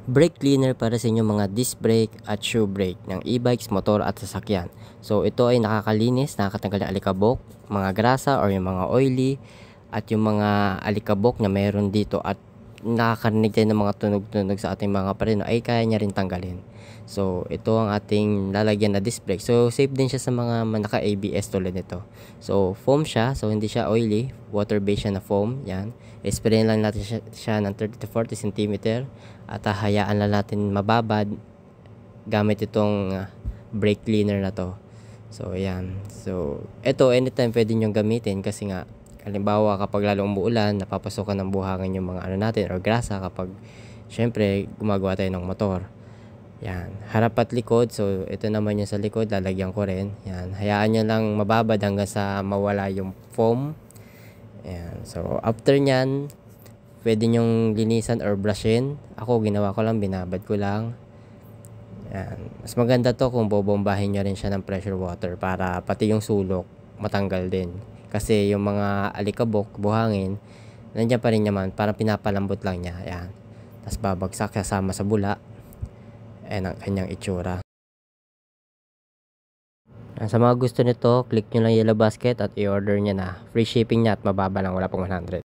Brake cleaner para sa inyong mga disc brake at shoe brake ng e-bikes, motor at sasakyan. So ito ay nakakalinis, nakakatanggal ng alikabok, mga grasa or yung mga oily at yung mga alikabok na meron dito at nakakarinig tayo ng mga tunog-tunog sa ating mga preno ay kaya niya rin tanggalin. So ito ang ating lalagyan na disc brake. So safe din siya sa mga naka-ABS tulad nito. So foam siya, so hindi siya oily, water based siya na foam. Yan. Spray lang natin siya ng 30 to 40 cm at hayaan lang natin mababad gamit itong brake cleaner na to. So ayan. So ito anytime pwede nyo gamitin kasi nga halimbawa kapag lalong umuulan, napapasokan ng buhangin yung mga ano natin or grasa kapag syempre gumagawa tayo ng motor. Yan, harap at likod. So ito naman yung sa likod, lalagyan ko rin. Yan, hayaan nyo lang mababad hanggang sa mawala yung foam. Ayan. So after nyan, pwede nyong linisan or brushin. Ako ginawa ko lang, binabad ko lang. Ayan. Mas maganda to kung bobombahin nyo rin siya ng pressure water para pati yung sulok matanggal din. Kasi yung mga alikabok, buhangin, nandiyan pa rin naman, parang pinapalambot lang niya. Ayan. Tapos babagsak kasama sa bula. Ayan ang kanyang itsura. Sa mga gusto nito, click nyo lang yellow basket at i-order nyo na. Free shipping niya at mababa lang, wala pang 100.